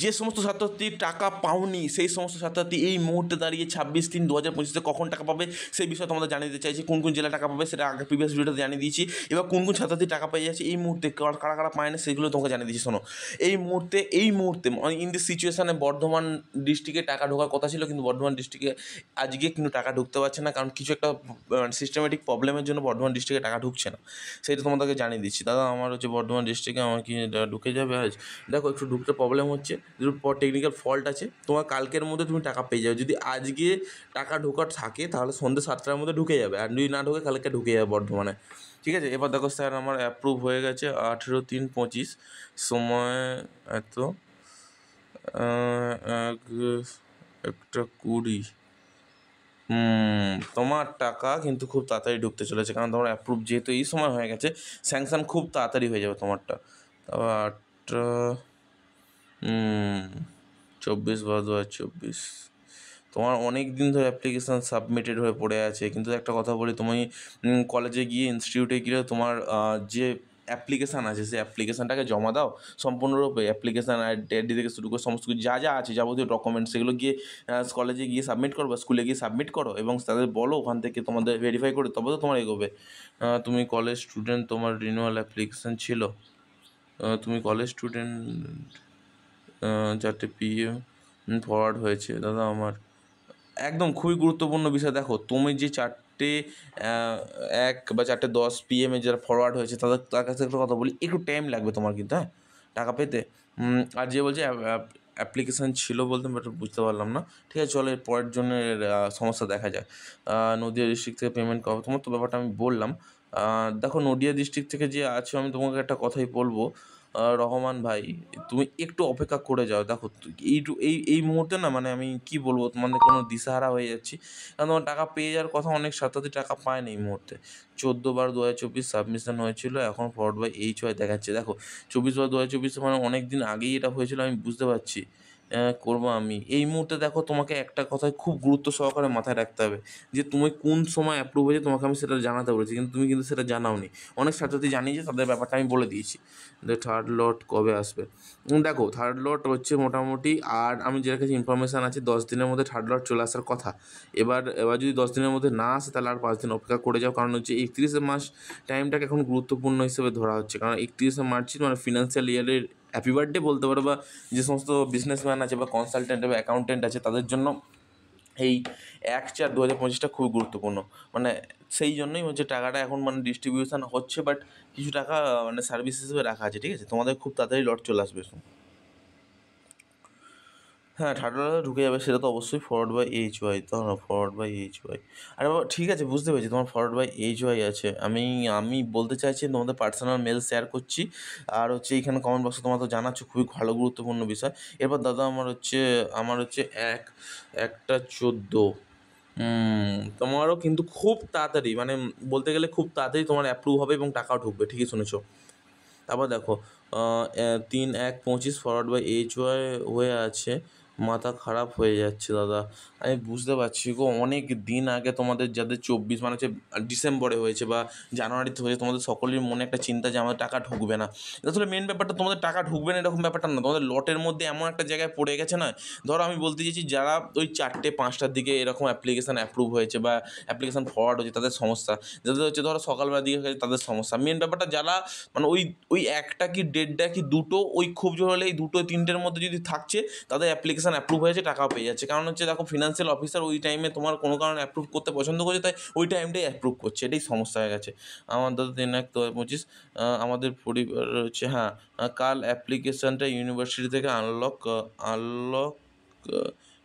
যে সমস্ত ছাত্রছাত্রী টাকা পাওনি সেই সমস্ত ছাত্রছাত্রী এই মুহূর্তে দাঁড়িয়ে 26/3/2025 কখন টাকা পাবে সেই বিষয়ে তোমাদের জানিয়ে দিতে চাইছি। কোন কোন জেলা টাকা পাবে সেটা আগে প্রিভিয়াস ভিডিওতে জানিয়ে দিয়েছি। এবার কোন কোন ছাত্রছাত্রী টাকা পেয়ে যাচ্ছে এই মুহূর্তে, কারা কারা পায় না সেগুলো তোমাকে জানিয়ে দিচ্ছি। শোনো, এই মুহূর্তে ইন দিস সিচুয়েশানে বর্ধমান ডিস্ট্রিক্টে টাকা ঢোকার কথা ছিল, কিন্তু বর্ধমান ডিস্ট্রিক্টে আজকে কিন্তু টাকা ঢুকতে পারছে না, কারণ কিছু একটা সিস্টেমেটিক প্রবলেমের জন্য বর্ধমান ডিস্ট্রিক্টে টাকা ঢুকছে না। সেটা তোমাদেরকে জানিয়ে দিচ্ছি। দাদা আমার হচ্ছে বর্ধমান ডিস্ট্রিক্টে আমার কি ঢুকে যাবে আজ? দেখো একটু ঢুকতে প্রবলেম হচ্ছে, টেকনিক্যাল ফল্ট আছে। তোমার কালকের মধ্যে তুমি টাকা পেয়ে যাবে। যদি আজকে টাকা ঢোকার থাকে তাহলে সন্ধ্যে 7টার মধ্যে ঢুকে যাবে, আর যদি না ঢোকে কালকে ঢুকে যাবে বর্ধমানে। ঠিক আছে, এবার দেখো স্যার আমার অ্যাপ্রুভ হয়ে গেছে 18/3/25, সময় এত 1:20। তোমার টাকা কিন্তু খুব তাড়াতাড়ি ঢুকতে চলেছে, কারণ তোমার অ্যাপ্রুভ যেহেতু এই সময় হয়ে গেছে, স্যাংশন খুব তাড়াতাড়ি হয়ে যাবে তোমারটা। তারপর 8টা 24/2/24। তোমার অনেক দিন ধরে অ্যাপ্লিকেশান সাবমিটেড হয়ে পড়ে আছে, কিন্তু একটা কথা বলি, তুমি কলেজে গিয়ে ইনস্টিটিউটে গিয়ে তোমার যে অ্যাপ্লিকেশান আছে সেই অ্যাপ্লিকেশানটাকে জমা দাও সম্পূর্ণরূপে। অ্যাপ্লিকেশান আইডি থেকে শুরু করে সমস্ত কিছু যা যা আছে যাবতীয় ডকুমেন্টস সেগুলো গিয়ে কলেজে গিয়ে সাবমিট করো বা স্কুলে গিয়ে সাবমিট করো, এবং তাদের বলো ওখান থেকে তোমাদের ভেরিফাই করে তবে তো তোমার এগোবে। তুমি কলেজ স্টুডেন্ট, তোমার রিনিউয়াল অ্যাপ্লিকেশান ছিল, তুমি কলেজ স্টুডেন্ট, 4টে PM ফরওয়ার্ড হয়েছে। দাদা আমার একদম খুবই গুরুত্বপূর্ণ বিষয়, দেখো তুমি যে 4টে 1 বা 4টে 10 PM যারা ফরওয়ার্ড হয়েছে তার কাছে একটা কথা বলি, একটু টাইম লাগবে তোমার কিন্তু, হ্যাঁ, টাকা পেতে। আর যে বলছে অ্যাপ্লিকেশান ছিল বলতে আমি বুঝতে পারলাম না। ঠিক আছে, চলো এর পরের জন্য সমস্যা দেখা যায়। নদীয়া ডিস্ট্রিক্ট থেকে পেমেন্ট করাবো, তোমার তো ব্যাপারটা আমি বললাম। দেখো নদীয়া ডিস্ট্রিক্ট থেকে যে আছো আমি তোমাকে একটা কথাই বলবো, রহমান ভাই তুমি একটু অপেক্ষা করে যাও। দেখো এই মুহূর্তে না, মানে আমি কি বলবো, তোমাদের কোনো দিশাহারা হয়ে যাচ্ছি, কারণ তোমার টাকা পেয়ে যাওয়ার কথা, অনেক ছাত্রছাত্রী টাকা পায় না এই মুহূর্তে। 14/12/2024 সাবমিশন হয়েছিল, এখন ফরওয়ার্ড বাই HY দেখাচ্ছে। দেখো 24/12/2024 মানে অনেক দিন আগেই এটা হয়েছিল, আমি বুঝতে পারছি। করবো আমি এই মুহূর্তে। দেখো তোমাকে একটা কথাই খুব গুরুত্ব সহকারে মাথায় রাখতে হবে, যে তুমি কোন সময় অ্যাপ্রুভ হয়েছে তোমাকে আমি সেটা জানাতে বলেছি, কিন্তু তুমি কিন্তু সেটা জানাওনি। অনেক ছাত্রছাত্রী জানিয়েছে, তাদের ব্যাপারটা আমি বলে দিয়েছি। থার্ড লট কবে আসবে? দেখো থার্ড লট হচ্ছে মোটামুটি, আর আমি যেটার কাছে ইনফরমেশান আছে 10 দিনের মধ্যে থার্ড লট চলে আসার কথা। এবার যদি 10 দিনের মধ্যে না আসে তাহলে আর 5 দিন অপেক্ষা করে যাও, কারণ হচ্ছে 31শে মার্চ টাইমটাকে এখন গুরুত্বপূর্ণ হিসেবে ধরা হচ্ছে, কারণ 31শে মার্চই মানে ফিনান্সিয়াল ইয়ারের হ্যাপি বার্থডে বলতে পারো, বা যে সমস্ত বিজনেসম্যান আছে বা কনসালটেন্ট বা অ্যাকাউন্টেন্ট আছে তাদের জন্য এই 1/4/2025টা খুবই গুরুত্বপূর্ণ। মানে সেই জন্যই হচ্ছে টাকাটা এখন মানে ডিস্ট্রিবিউশন হচ্ছে, বাট কিছু টাকা মানে সার্ভিস হিসেবে রাখা আছে। ঠিক আছে, তোমাদের খুব তাড়াতাড়ি লট চলে আসবে। হ্যাঁ, থার্ড লটে ঢুকে যাবে, সেটা তো অবশ্যই ফরওয়ার্ড বাই HY, তো না ফরওয়ার্ড বাই HY। আরে বাবা ঠিক আছে, বুঝতে পেরেছি তোমার ফরওয়ার্ড বাই HY আছে। আমি বলতে চাইছি তোমাদের পার্সোনাল মেল শেয়ার করছি, আর হচ্ছে এইখানে কমেন্ট বক্সে তোমরা তো জানাচ্ছ, খুবই ভালো গুরুত্বপূর্ণ বিষয়। এরপর দাদা আমার হচ্ছে 1:14। তোমারও কিন্তু খুব তাড়াতাড়ি, মানে বলতে গেলে খুব তাড়াতাড়ি তোমার অ্যাপ্রুভ হবে এবং টাকাও ঢুকবে। ঠিকই শুনেছো। তারপর দেখো 3/1/25 ফরওয়ার্ড বাই HY হয়ে আছে। মাথা খারাপ হয়ে যাচ্ছে দাদা, আমি বুঝতে পারছি গো। অনেক দিন আগে তোমাদের যাদের 24 মানে হচ্ছে ডিসেম্বরে হয়েছে বা জানুয়ারিতে হয়েছে, তোমাদের সকলের মনে একটা চিন্তা যে আমাদের টাকা ঢুকবে না। আসলে মেন ব্যাপারটা তোমাদের টাকা ঢুকবে না এরকম ব্যাপারটা না, তোমাদের লটের মধ্যে এমন একটা জায়গায় পড়ে গেছে না। ধরো আমি বলতে চাইছি, যারা ওই 4টে 5টার দিকে এরকম অ্যাপ্লিকেশান অ্যাপ্রুভ হয়েছে বা অ্যাপ্লিকেশান ফরওয়ার্ড হয়েছে তাদের সমস্যা, যাদের হচ্ছে ধরো সকালবেলার দিকে হয়েছে তাদের সমস্যা। মেন ব্যাপারটা যারা মানে ওই 1টা কি 1:30 কি 2টো, ওই খুব জোর হলে এই 2-3টের মধ্যে যদি থাকছে, তাদের অ্যাপ্লিকেশান অ্যাপ্রুভ হয়েছে, টাকাও পেয়ে যাচ্ছে। কারণ হচ্ছে দেখো ফিনান্সিয়াল অফিসার ওই টাইমে তোমার কোনো কারণে অ্যাপ্রুভ করতে পছন্দ করছে, তাই ওই টাইমটাই অ্যাপ্রুভ করছে, এটাই সমস্যা হয়ে গেছে। আমাদের 3/1/2025 আমাদের পরিবার হচ্ছে, হ্যাঁ, কাল অ্যাপ্লিকেশানটা ইউনিভার্সিটি থেকে আনলক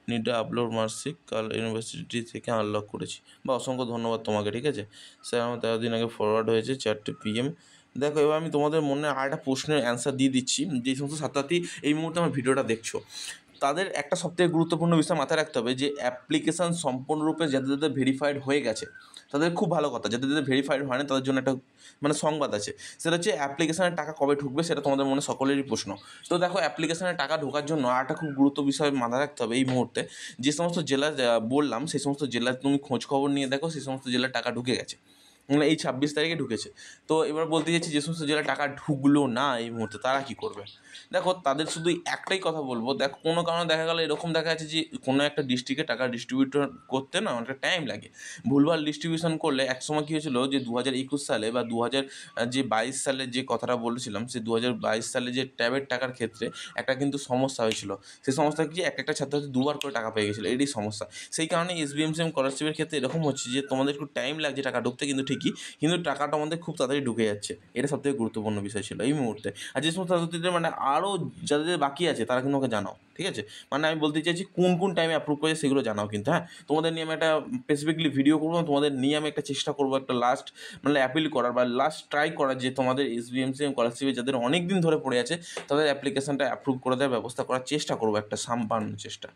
নিড আপলোড মার্কশিট কাল ইউনিভার্সিটি থেকে আনলক করেছি। বা অসংখ্য ধন্যবাদ তোমাকে। ঠিক আছে স্যার, আমার 13 দিন আগে ফরওয়ার্ড হয়েছে 4টে PM। দেখো এবার আমি তোমাদের মনে আর একটা প্রশ্নের অ্যান্সার দিয়ে দিচ্ছি। যে সমস্ত ছাত্রছাত্রী এই মুহূর্তে আমার ভিডিওটা দেখছো, তাদের একটা সবথেকে গুরুত্বপূর্ণ বিষয় মাথায় রাখতে হবে, যে অ্যাপ্লিকেশান সম্পূর্ণরূপে যাদের যাদের ভেরিফাইড হয়ে গেছে তাদের খুব ভালো কথা, যাদের যাদের ভেরিফাইড হয় না তাদের জন্য একটা মানে সংবাদ আছে। সেটা হচ্ছে অ্যাপ্লিকেশানের টাকা কবে ঢুকবে, সেটা তোমাদের মনে সকলেরই প্রশ্ন। তো দেখো অ্যাপ্লিকেশানের টাকা ঢোকার জন্য আর একটা খুব গুরুত্ব বিষয় মাথায় রাখতে হবে, এই মুহূর্তে যে সমস্ত জেলা বললাম সেই সমস্ত জেলার তুমি খোঁজ খবর নিয়ে দেখো সেই সমস্ত জেলার টাকা ঢুকে গেছে। মানে এই 26 তারিখে ঢুকেছে। তো এবার বলতে চাইছি যে সমস্ত জেলায় টাকা ঢুকলো না এই মুহূর্তে তারা কী করবে? দেখো তাদের শুধু একটাই কথা বলবো, দেখো কোনো কারণে দেখা গেলো এরকম দেখা যাচ্ছে যে কোনো একটা ডিস্ট্রিক্টে টাকা ডিস্ট্রিবিউটর করতে না অনেকটা টাইম লাগে। ভুলভাল ডিস্ট্রিবিউশন করলে একসময় কী হয়েছিল যে 2021 সালে বা 22 সালে যে কথাটা বলেছিলাম, সেই 2022 সালে যে ট্যাবের টাকার ক্ষেত্রে একটা কিন্তু সমস্যা হয়েছিল। সেই সমস্যা কি, একটা ছাত্রছাত্রী দুবার করে টাকা পেয়ে গেছিলো, এটাই সমস্যা। সেই কারণে এসবিএমসিএম স্কলারশিপের ক্ষেত্রে এরকম হচ্ছে যে তোমাদের একটু টাইম লাগছে টাকা ঢুকতে, কিন্তু ঠিকই, কিন্তু টাকাটা আমাদের খুব তাড়াতাড়ি ঢুকে যাচ্ছে। এটা সবথেকে গুরুত্বপূর্ণ বিষয় ছিল এই মুহূর্তে। আর যে সমস্ত ছাত্রছাত্রীদের মানে আরও যাদের বাকি আছে তারা কিন্তু আমাকে জানাও, ঠিক আছে? মানে আমি বলতে চাইছি কোন কোন টাইমে অ্যাপ্রুভ করেছে সেগুলো জানাও কিন্তু, হ্যাঁ? তোমাদের নিয়ে আমি একটা স্পেসিফিকলি ভিডিও করবো, তোমাদের নিয়ে আমি একটা চেষ্টা করবো একটা লাস্ট মানে অ্যাপিল করার বা লাস্ট ট্রাই করার, যে তোমাদের এসবিএমসিএম স্কলারশিপে যাদের অনেক দিন ধরে পড়ে আছে তাদের অ্যাপ্লিকেশনটা অ্যাপ্রুভ করে দেওয়ার ব্যবস্থা করার চেষ্টা করবো, একটা সাম্পান্ন চেষ্টা।